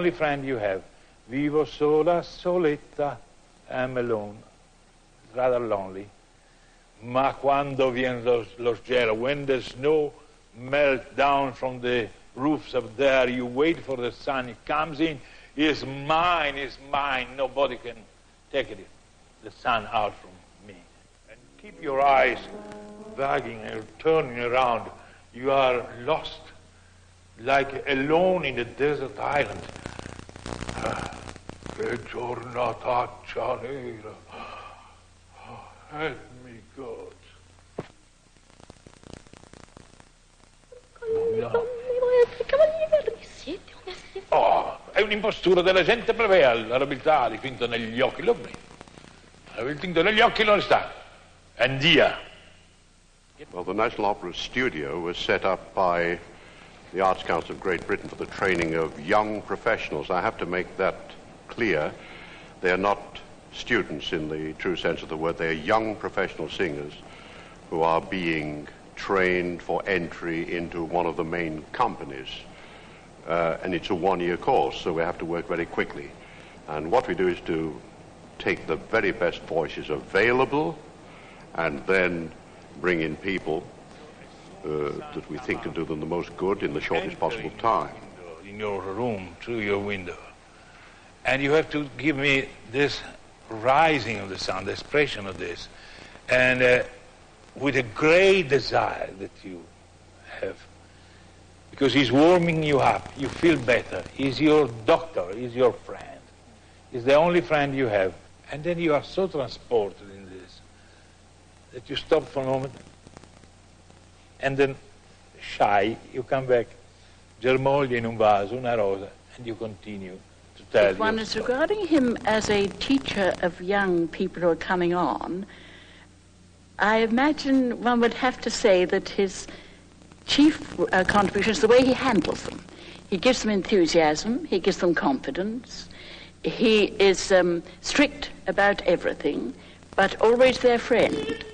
only friend you have. Vivo sola, soletta, I'm alone. It's rather lonely. Ma quando viene lo gelo, when the snow melts down from the roofs up there, you wait for the sun, it comes in, it's mine, nobody can take it, the sun out from me. And keep your eyes wagging and turning around. You are lost, like alone in a desert island. Che giornataccia nera. Help me, God. Oh, è un'impostura della gente plebea, la nobiltà dipinta negli occhi, l'uomini. La dipinta negli occhi non sta. Andia. Well, the National Opera Studio was set up by the Arts Council of Great Britain for the training of young professionals. I have to make that clear. They are not students in the true sense of the word. They are young professional singers who are being trained for entry into one of the main companies. And it's a one-year course, so we have to work very quickly. And what we do is to take the very best voices available and then bring in people that we think can do them the most good in the shortest possible time. In your room, through your window. And you have to give me this rising of the sound, the expression of this, and with a great desire that you have. Because he's warming you up, you feel better. He's your doctor, he's your friend. He's the only friend you have. And then you are so transported in this that you stop for a moment, and then shy, you come back, germoglia in un vaso, una rosa, and you continue to tell If one is regarding him as a teacher of young people who are coming on, I imagine one would have to say that his chief contribution is the way he handles them. He gives them enthusiasm, he gives them confidence, he is strict about everything, but always their friend.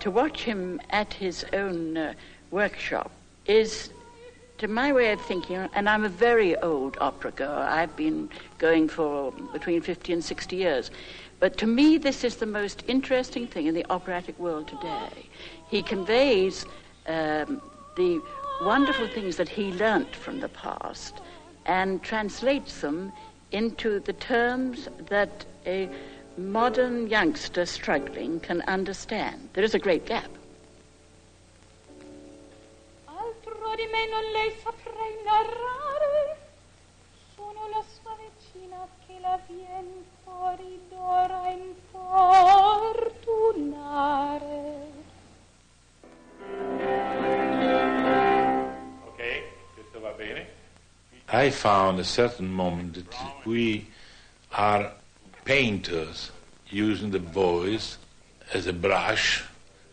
to watch him at his own workshop is, to my way of thinking, and I'm a very old opera goer, I've been going for between 50 and 60 years, but to me this is the most interesting thing in the operatic world today. He conveys the wonderful things that he learnt from the past and translates them into the terms that a modern youngster struggling can understand. There is a great gap. Altro di me non lei saprei narrare, sono la sua vicina che la vien fuori d'ora importunare. Ok, questo va bene. I found a certain moment that we are painters using the voice as a brush,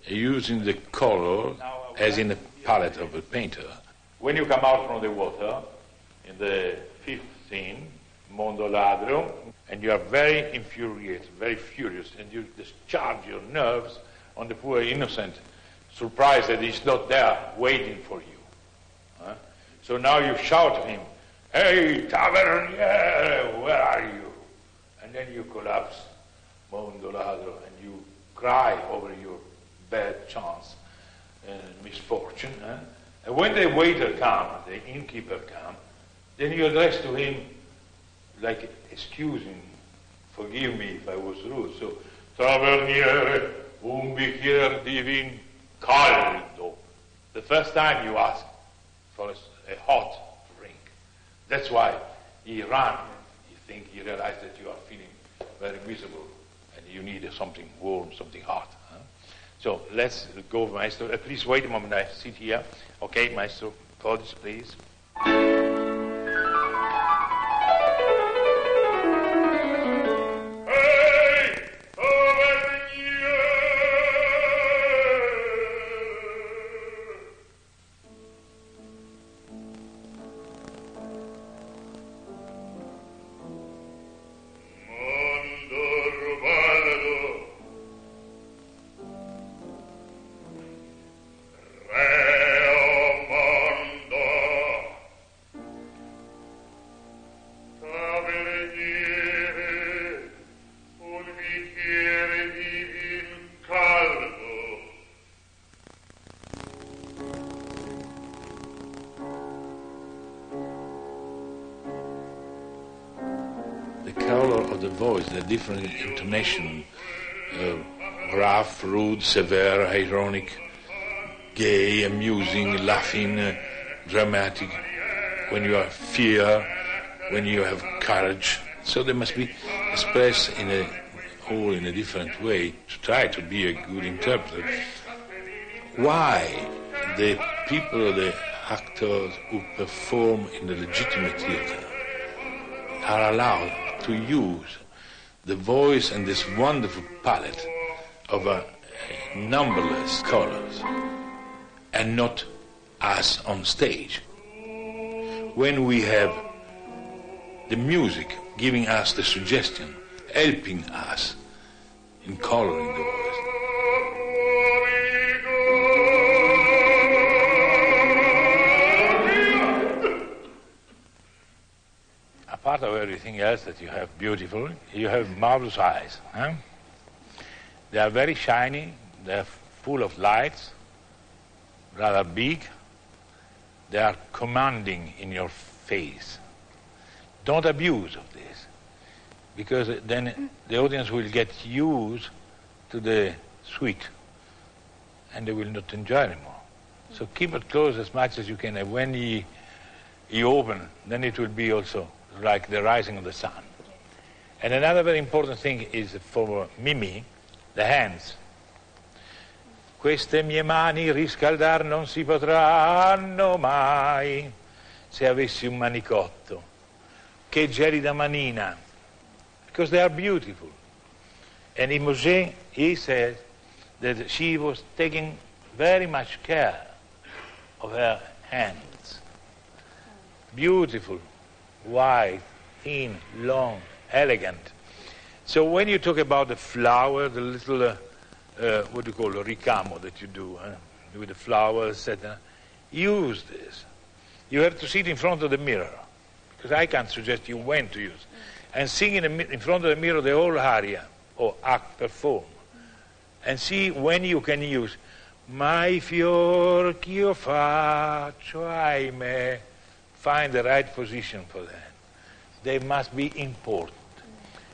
using the color as in a palette of a painter. When you come out from the water, in the fifth scene, mondo, ladro, and you are very infuriated, very furious, and you discharge your nerves on the poor innocent, surprised that he's not there waiting for you. So now you shout at him, "Hey, taverniere, where are you?" And then you collapse, mondo, ladro, and you cry over your bad chance and misfortune. And when the waiter comes, the innkeeper comes, then you address to him like, "Excuse me, forgive me if I was rude. So, taverniere, un bicchiere di vin caldo." The first time you ask for a hot drink. That's why he ran. He realized that you are feeling very miserable and you need something warm, something hot. So let's go, Maestro. Please wait a moment, I sit here. Okay, Maestro, chords, please. The different intonation, rough, rude, severe, ironic, gay, amusing, laughing, dramatic, when you have fear, when you have courage. So they must be expressed in a different way to try to be a good interpreter. Why the people, the actors who perform in the legitimate theater are allowed to use the voice and this wonderful palette of numberless colors, and not us on stage. When we have the music giving us the suggestion, helping us in coloring the voice. Apart of everything else that you have beautiful, you have marvelous eyes. They are very shiny, they are full of lights, rather big. They are commanding in your face. Don't abuse of this, because then the audience will get used to the sweet, and they will not enjoy anymore. So keep it close as much as you can, and when you open, then it will be also like the rising of the sun. And another very important thing is for Mimì, the hands. Queste mie mani riscaldar non si potranno mai se avessi un manicotto. Che gelida manina. Because they are beautiful. And Imogen, he said that she was taking very much care of her hands. Beautiful. White, thin, long, elegant. So when you talk about the flower, the little what do you call a ricamo that you do with the flowers, etc. Use this. You have to sit in front of the mirror, because I can't suggest you when to use. And sing in front of the mirror the whole aria, or act, perform. And see when you can use, mai fior ch'io faccio, ahimè. Find the right position for that. They must be important.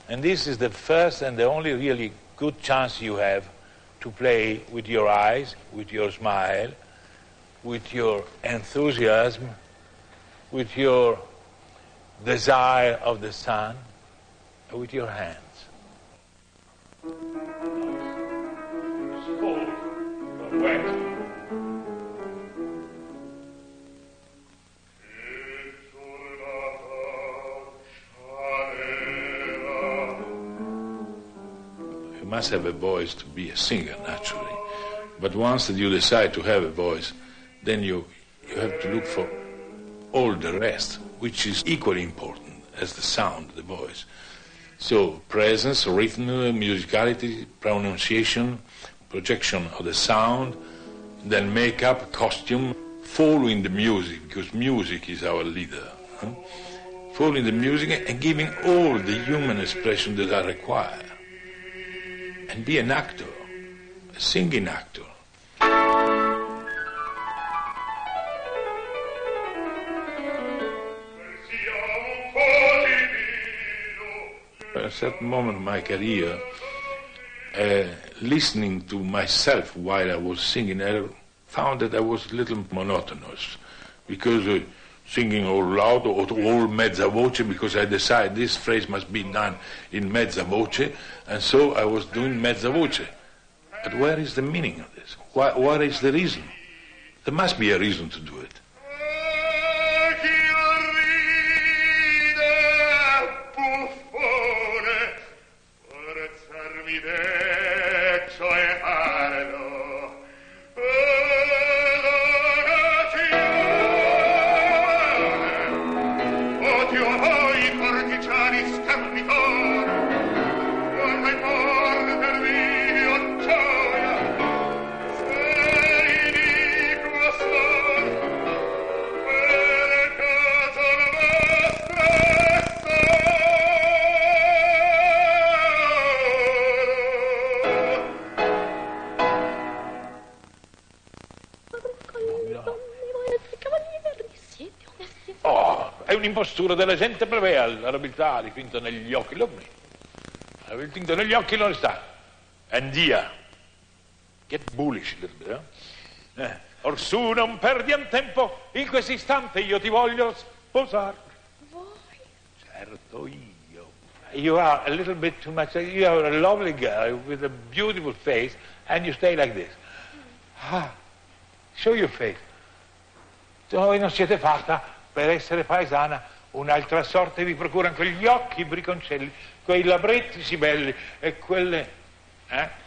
And this is the first and the only really good chance you have to play with your eyes, with your smile, with your enthusiasm, with your desire of the sun, with your hands. Cold, wet. You must have a voice to be a singer, naturally. But once that you decide to have a voice, then you have to look for all the rest, which is equally important as the sound, the voice. So presence, rhythm, musicality, pronunciation, projection of the sound, then makeup, costume, following the music, because music is our leader. Following the music and giving all the human expression that are required. And be an actor, a singing actor. At a certain moment of my career, listening to myself while I was singing, I found that I was a little monotonous, because singing all loud or all mezza voce, because I decided this phrase must be done in mezza voce, and so I was doing mezza voce. But where is the meaning of this? What is the reason? There must be a reason to do it. È un'impostura della gente prevea, l'abilità dipinta negli occhi, la dipinta negli occhi non sta. And via. Get bullish a little bit, Orsù, non perdi un tempo, in questo istante io ti voglio sposare. Voi? Certo, io. You are a little bit too much, you are a lovely girl with a beautiful face, and you stay like this. Show your face. Voi non siete fatta per essere paesana, un'altra sorte vi procurano quegli occhi briconcelli, quei labbretti sì belli e quelle...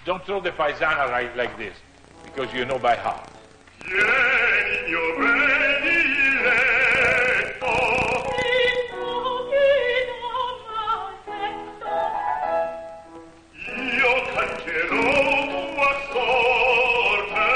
Don't throw the paesana like this, because you know by heart. Genio prediletto, io canterò tua sorte.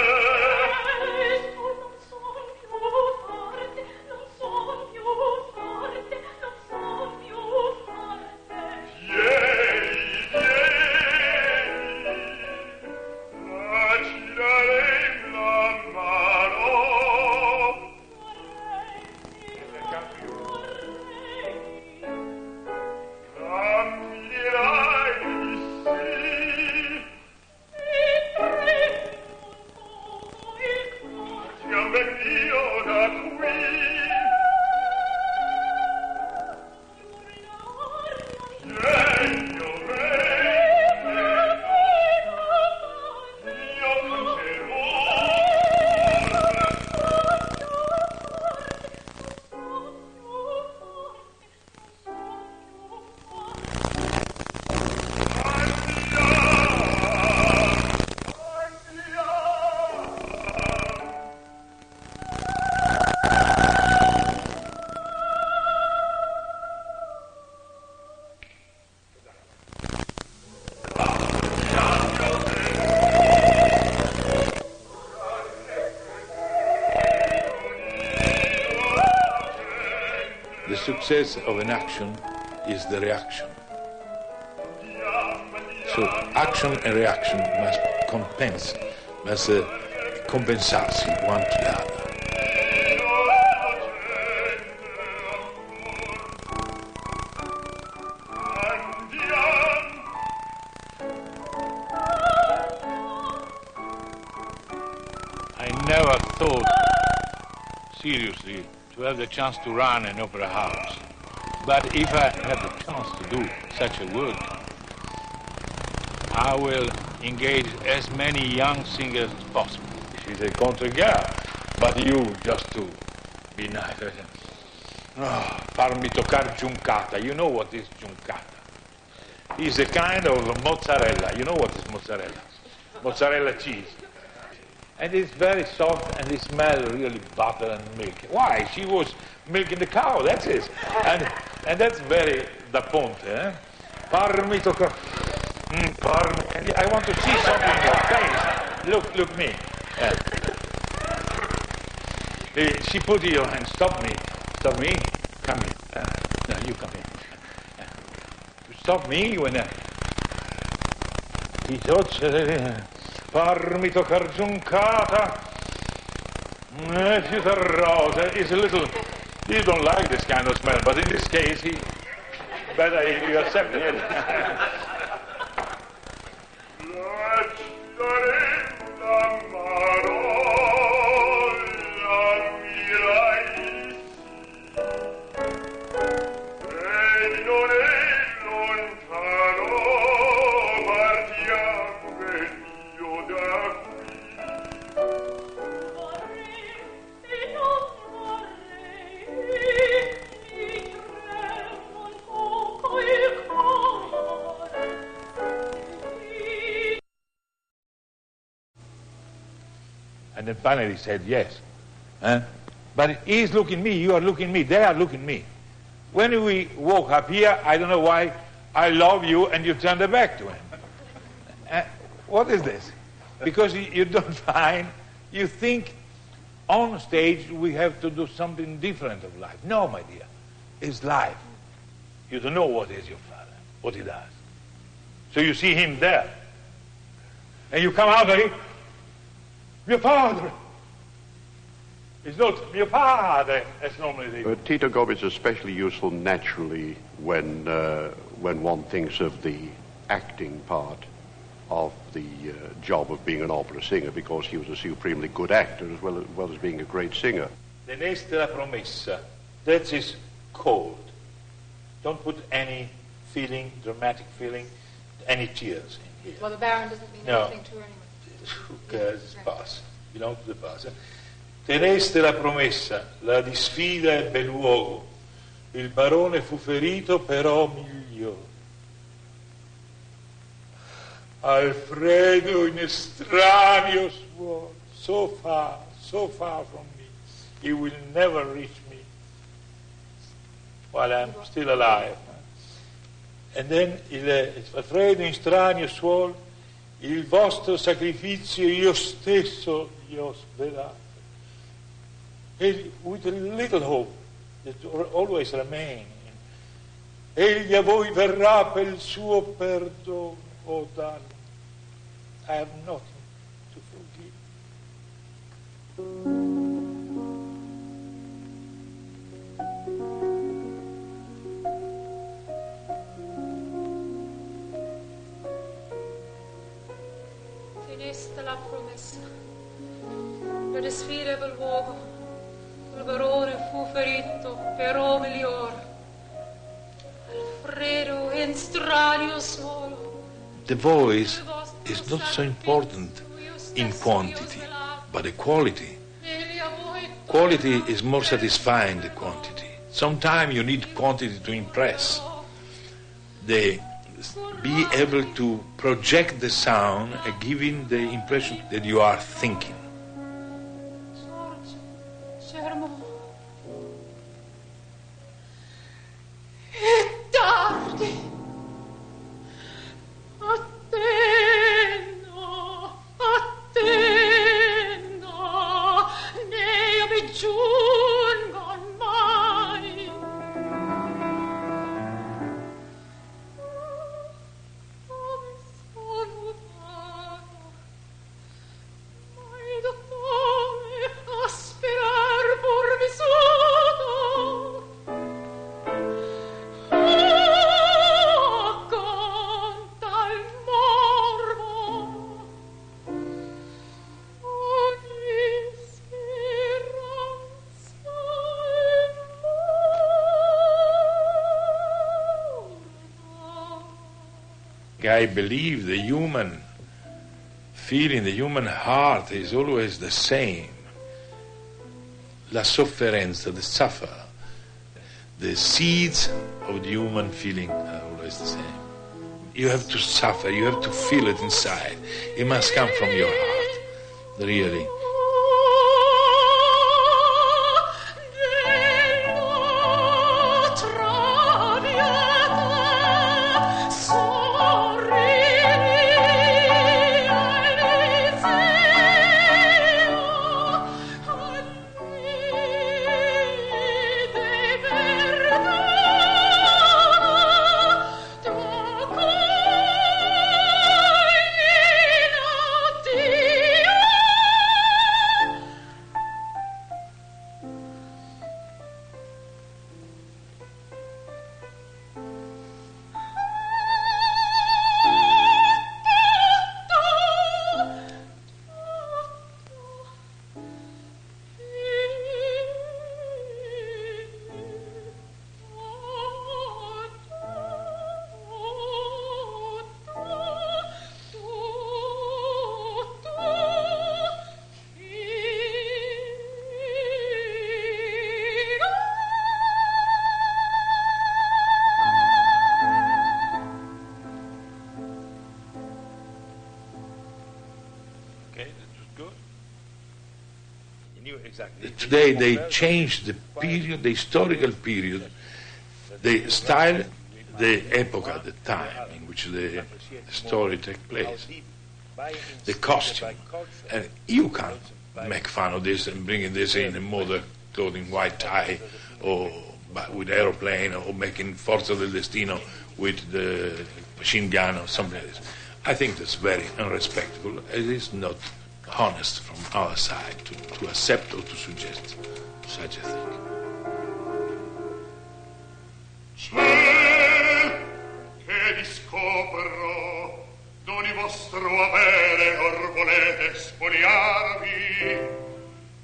the success of an action is the reaction. So action and reaction must compensarsi one to the other. I never thought seriously to have the chance to run an opera house. But if I have the chance to do such a work, I will engage as many young singers as possible. She's a country girl, but you just to be nice. Farmi toccare giuncata. You know what is giuncata? It's a kind of mozzarella. You know what is mozzarella? Mozzarella cheese. And it's very soft and it smells really butter and milk. Why? She was milking the cow, that's it. And that's very da ponte, eh? Farmi toccare. Farmi. I want to see something in your face. Look me. She put your hand, stop me. Stop me. Come here. No, you come here. Stop me when Tito, farmi toccare giuncata. Fiuta rosa is a little. You don't like this kind of smell, but in this case, better you accept it. And then finally he said yes. But he's looking me, you are looking me, they are looking me. When we walk up here, I don't know why I love you and you turn the back to him. What is this? Because you don't find, you think on stage we have to do something different of life. No, my dear, it's life. You don't know what is your father, what he does. So you see him there. And you come out of it, mio padre. It's not mio padre, as normally they do. Tito Gobbi is especially useful naturally when one thinks of the acting part of the job of being an opera singer, because he was a supremely good actor as well as being a great singer. Teneste la promessa. That is cold. Don't put any feeling, dramatic feeling, any tears in here. Well, the Baron doesn't mean anything to her anyway. Who cares? It's past. Belongs to the past. Teneste la promessa, la disfida ebbe luogo. Il barone fu ferito, però miglior. Alfredo in estraneo suo, so far from me. He will never reach me while I'm still alive. And then Alfredo in estraneo suo, il vostro sacrificio io stesso gli ho svelato. With a little hope that always remains. Egli a voi verrà per il suo perdono, oh darling. I have nothing to forgive. Teneste la promessa, la disfida ebbe luogo, il barone fu ferito, però miglior. Alfredo in stranio suolo. The voice is not so important in quantity, but the quality. Quality is more satisfying than quantity. Sometimes you need quantity to impress. Be able to project the sound and giving the impression that you are thinking. Germont. È tardi. Attendo, ne io mi giungo mai. I believe the human feeling, the human heart is always the same. La sofferenza, the suffer, the seeds of the human feeling are always the same. You have to suffer, you have to feel it inside. It must come from your heart, really. Today they changed the period, the historical period, the style, the epoch at the time in which the story takes place, the costume. And you can't make fun of this and bring this in a modern clothing, white tie, or with aeroplane, or making Forza del Destino with the machine gun or something like this. I think that's very unrespectful. It is not honest from our side to accept or to suggest such a thing. Ciel, che discopro d'ogni vostro avere or volete spoliarvi.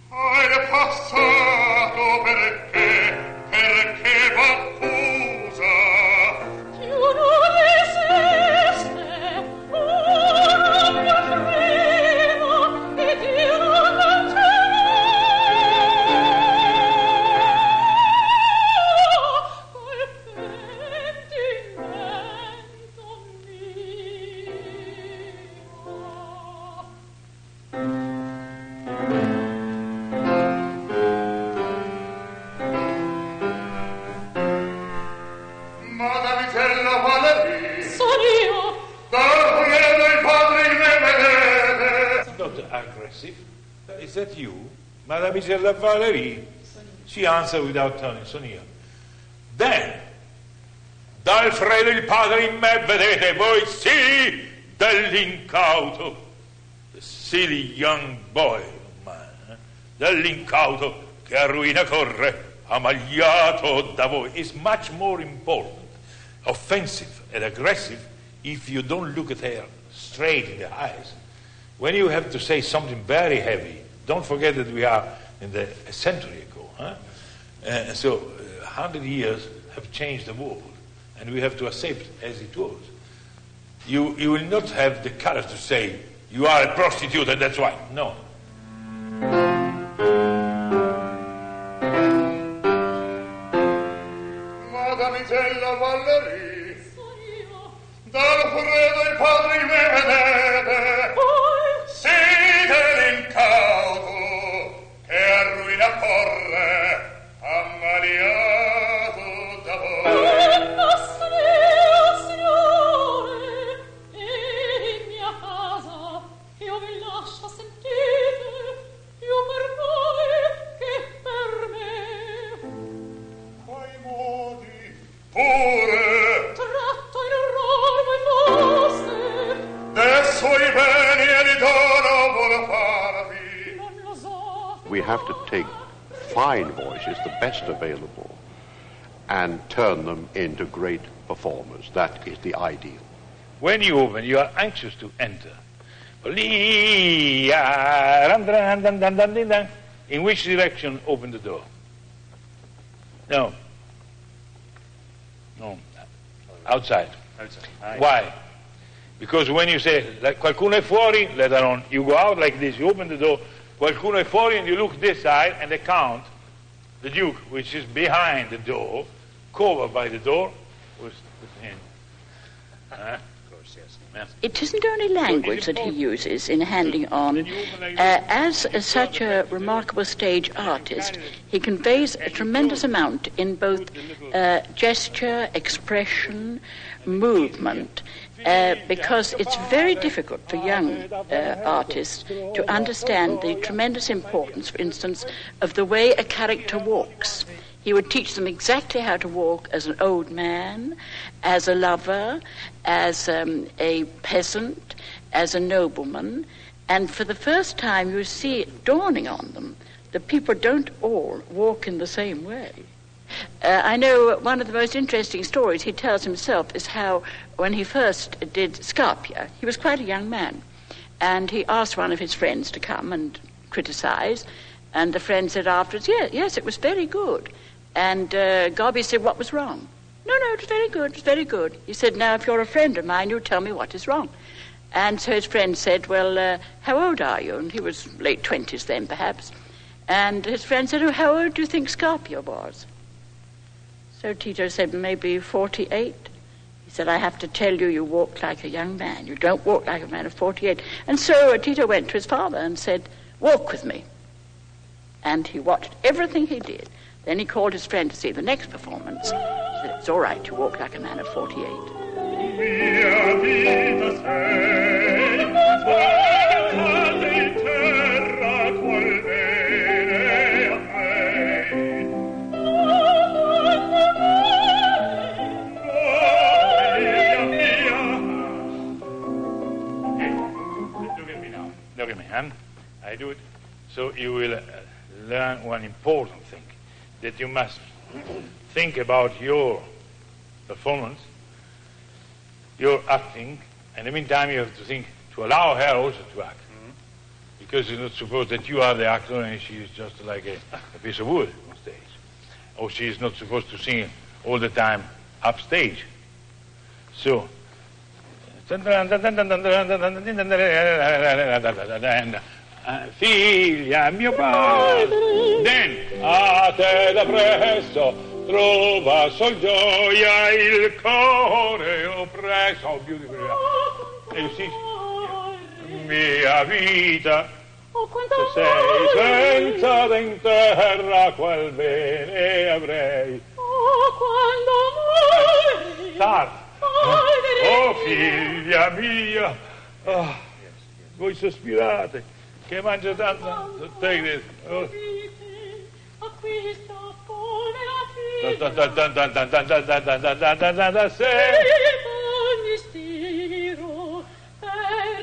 Hai passato perché v'accusa. Più non esiste, ora mio freno, ed io non c'è. Col pentimento mio. Madamigella Valerie, Son io. dal credo il padre in me vedete. It's not aggressive. Is that you? Mademoiselle Valerie? She answered without turning, sono io. Then, dal Fredo il padre in me vedete, voi sì, dell'incauto. The silly young boy, man, dell'incauto che a ruina corre, amagliato da voi, is much more important, offensive and aggressive if you don't look at her straight in the eyes. When you have to say something very heavy, don't forget that we are in a century ago. So 100 years have changed the world, and we have to accept as it was. You will not have the courage to say, you are a prostitute and that's why. No. Madamigella Valerie, Son io. dal credo il padre in me vedete. Siete l'incauto che a ruina corre, ammaliato da voi. Signore, in mia casa io vi lascio sentire più per voi che per me. Quai modi pure Tratto in error voi foste, de suoi beni e di dono vuole farvi. non lo so. We have to take fine voices, the best available, and turn them into great performers. That is the ideal. When you open, you are anxious to enter. In which direction open the door? No. No. Outside. Why? Because when you say, like, qualcuno è fuori, later on, you go out like this, you open the door, qualcuno è fuori, and you look this side, and they count the Duke, which is behind the door, covered by the door, with him. It isn't only language that he uses in handing on. As such a remarkable stage artist, he conveys a tremendous amount in both gesture, expression, movement, because it's very difficult for young artists to understand the tremendous importance, for instance, of the way a character walks. He would teach them exactly how to walk as an old man, as a lover, as a peasant, as a nobleman. And for the first time you see it dawning on them that people don't all walk in the same way. I know one of the most interesting stories he tells himself is how when he first did Scarpia, he was quite a young man, and he asked one of his friends to come and criticize, and the friend said afterwards, yes, it was very good. And Gobbi said, what was wrong? No, it was very good, it was very good. He said, now, if you're a friend of mine, you tell me what is wrong. And so his friend said, well, how old are you? And he was late 20s then, perhaps. And his friend said, oh, how old do you think Scarpia was? So Tito said, maybe 48. He said, I have to tell you, you walk like a young man. You don't walk like a man of 48. And so Tito went to his father and said, walk with me. And he watched everything he did. Then he called his friend to see the next performance. He said, it's all right to walk like a man of 48. Look at me, huh? I do it. So you will learn one important thing, that you must think about your performance, your acting, and in the meantime you have to think to allow her also to act. Because you not suppose that you are the actor and she is just like a piece of wood on stage. Or she is not supposed to sing all the time upstage. So, Figlia, mio padre, then a te da presto trova sol gioia il cuore oppresso. Oh, beautiful. You see, mia vita, se sei senza in terra qual bene avrei. Quando muori, Oh, figlia mia, voi sospirate, che mangia tanto, take this. Oh. acquista povera ogni stiro per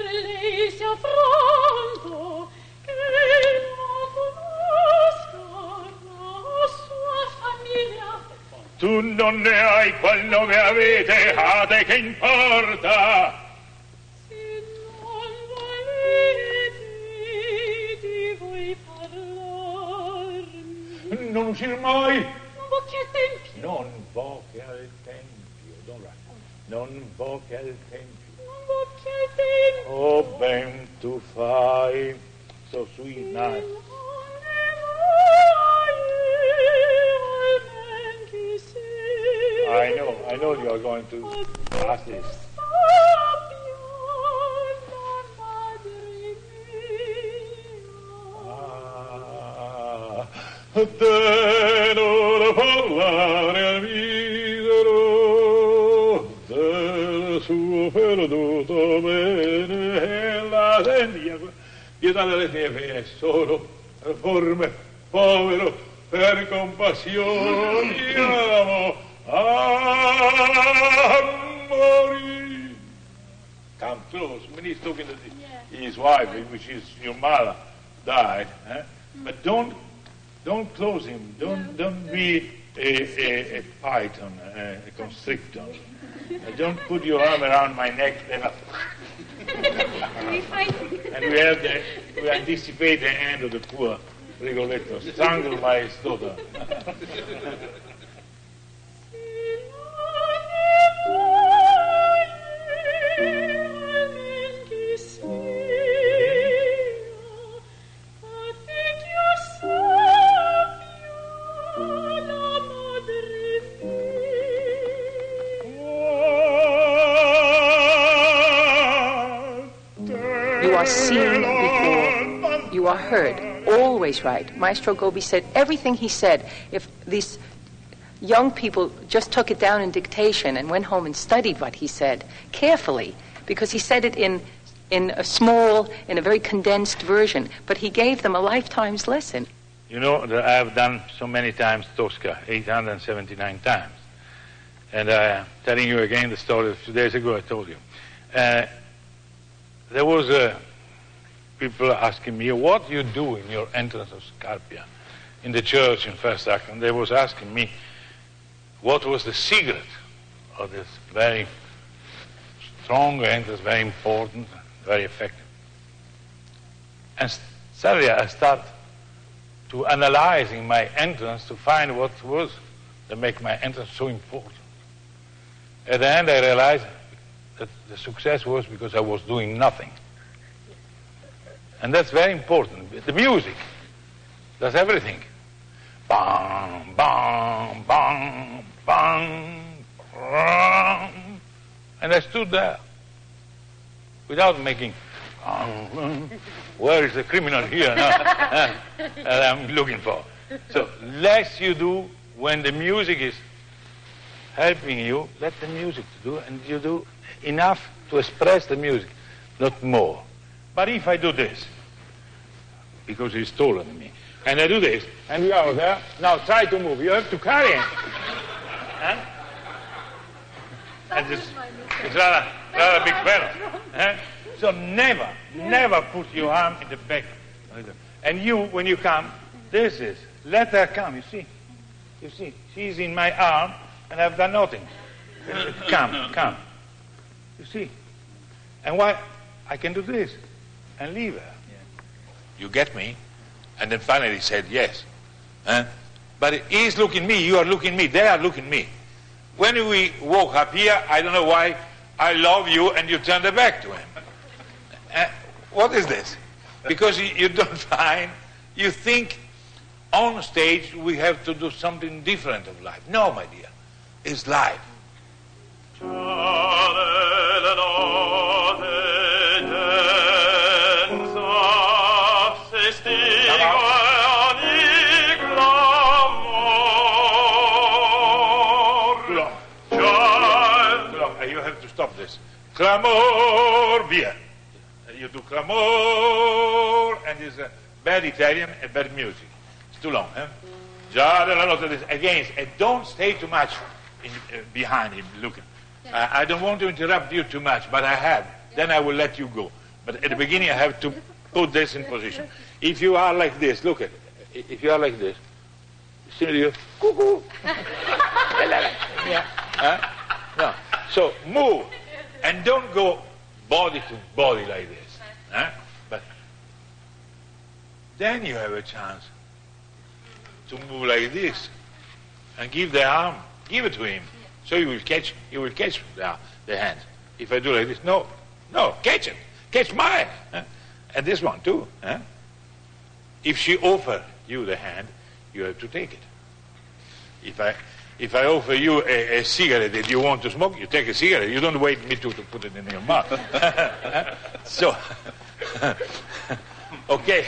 lei si affronto che non conosca la sua famiglia. Tu non ne hai qual nome avete, a te che importa? Se non volete di voi parlarmi, Non uscir mai. non vo' che al tempio, Non vo' che al tempio, don't write. Non vo' che al tempio. non vo' che al tempio. Oh, ben tu fai, so sweet, nice. I know you are going to ask this. Te non parlare al misero del suo perduto bene la sentia pietà delle mie pene solo forme povero per compassione amo a morire. Come close when he's talking to his wife, which is your mother died, but don't close him. Don't be a python, a constrictor. Don't put your arm around my neck. And we anticipate the end of the poor Rigoletto, strangled by his daughter. heard, always right. Maestro Gobbi said everything he said. If these young people just took it down in dictation and went home and studied what he said carefully, because he said it in a very condensed version, but he gave them a lifetime's lesson. You know that I have done so many times Tosca, 879 times. And I'm telling you again the story of 2 days ago I told you. There was people asking me, what do you do in your entrance of Scarpia in the church in first act? And they was asking me what was the secret of this very strong entrance, very important, very effective. And suddenly I start to analyzing my entrance to find what was that make my entrance so important. At the end I realized that the success was because I was doing nothing. And that's very important. The music does everything. Bang, bang, bang, bang, bang. And I stood there without making, where is the criminal here now? that I'm looking for. So less you do when the music is helping you, let the music do, and you do enough to express the music, not more. But if I do this, because he's taller than me, and I do this, and you are there, now try to move. You have to carry him. Huh? And it's rather big fellow. Huh? So never put your arm in the back. And you, when you come, let her come, you see. You see, she's in my arm, and I've done nothing. Come. You see. And why? I can do this, and leave her. You get me? And then finally he said yes. But he's looking me, you are looking me, they are looking me. When we walk up here, I don't know why I love you and you turn the back to him. What is this? Because you don't find, you think on stage we have to do something different of life. No, my dear, it's life. Stop this. Clamor, via. You do clamor, and it's bad Italian and bad music. It's too long, eh? Già nella notte, against, and don't stay too much behind him looking. I don't want to interrupt you too much, but I have. Then I will let you go. But at the beginning I have to put this in position. If you are like this, look at it. If you are like this, you cuckoo. No. So move, and don't go body to body like this. But then you have a chance to move like this, and give the arm, give it to him, so you will catch the hand. If I do like this, no, catch it, catch mine, and this one too. If she offer you the hand, you have to take it. If I offer you a cigarette that you want to smoke, you take a cigarette. You don't wait me to put it in your mouth. So, okay.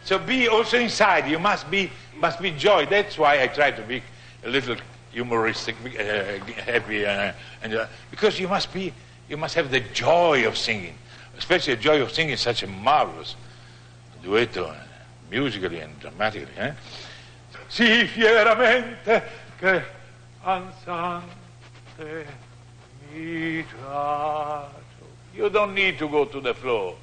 So be also inside. You must be joy. That's why I try to be a little humoristic, happy, because you must have the joy of singing, especially the joy of singing such a marvelous duetto, musically and dramatically. Sì, fieramente che ansante mi traccio. You don't need to go to the floor,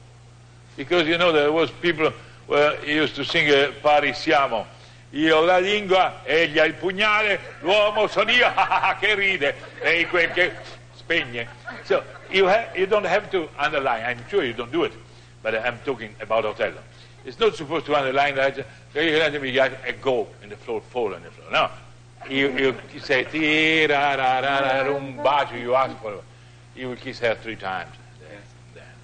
because you know there was people where used to sing Pari, siamo. Io la lingua, egli ha il pugnale, l'uomo sono io, che ride, e quel che spegne. So you don't have to underline. I'm sure you don't do it, but I'm talking about Otello. It's not supposed to underline that and go in the floor, fall on the floor. No. You say, un bacio, you ask for it. You will kiss her 3 times.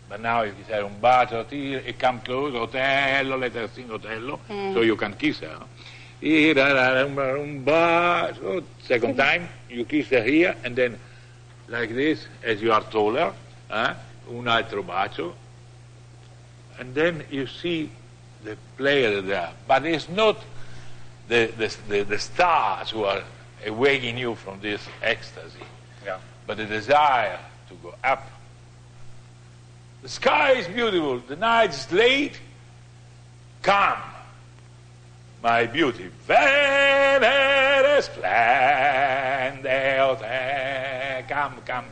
But now you say un bacio, it come close, Otello, let her sing Otello, so you can kiss her. Un bacio. Second time, you kiss her here, and then like this, as you are taller, un altro bacio. And then you see the player there. But it's not the stars who are awakening you from this ecstasy, but the desire to go up. The sky is beautiful, the night is late. Come, my beauty. Venere splendente. Come, come.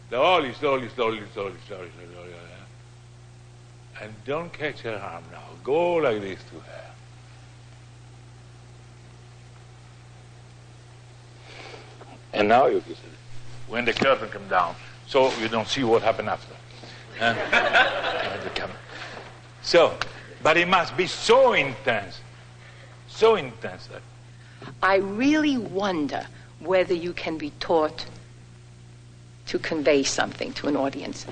Slowly, slowly, slowly, slowly, slowly, slowly. And don't catch her arm now. Go like this to her. And now you kiss it. When the curtain comes down, so you don't see what happened after. So, but it must be so intense that. I really wonder whether you can be taught to convey something to an audience.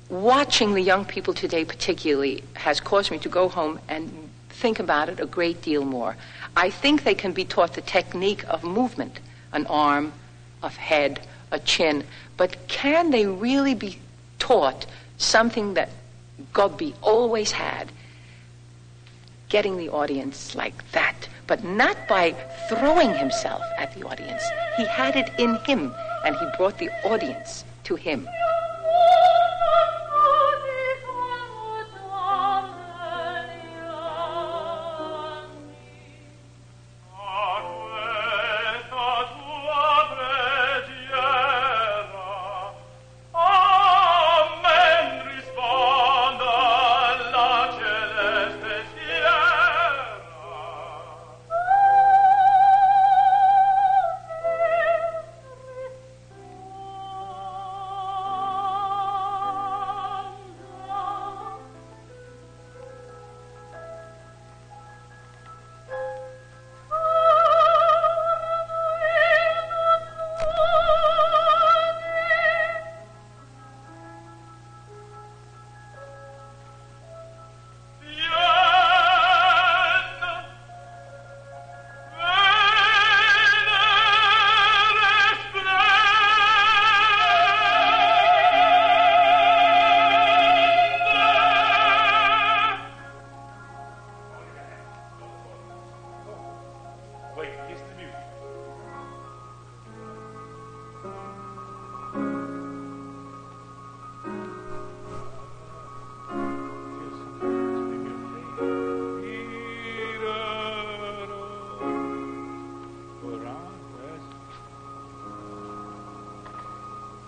Watching the young people today particularly has caused me to go home and think about it a great deal more. I think they can be taught the technique of movement, an arm, a head, a chin, but can they really be taught something that Gobbi always had, getting the audience like that, but not by throwing himself at the audience. He had it in him, and he brought the audience to him.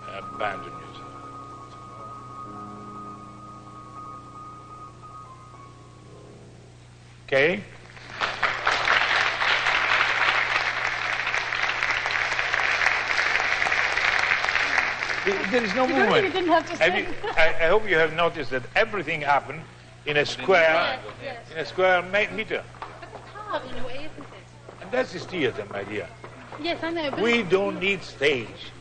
Abandon yourself. Okay? There is no movement. You didn't have to say. I hope you have noticed that everything happened in a square, in a square meter. But it's hard in a way, isn't it? And that's his theater, my dear. Yes, I know. But We don't need stage.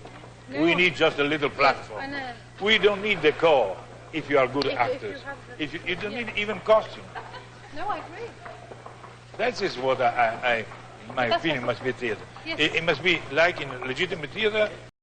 No. We need just a little platform. I know. We don't need decor if you are good If you actors. have the- If you don't need even costume. No, I agree. That is what my That's opinion what- must be theater. Yes. It must be like in legitimate theater,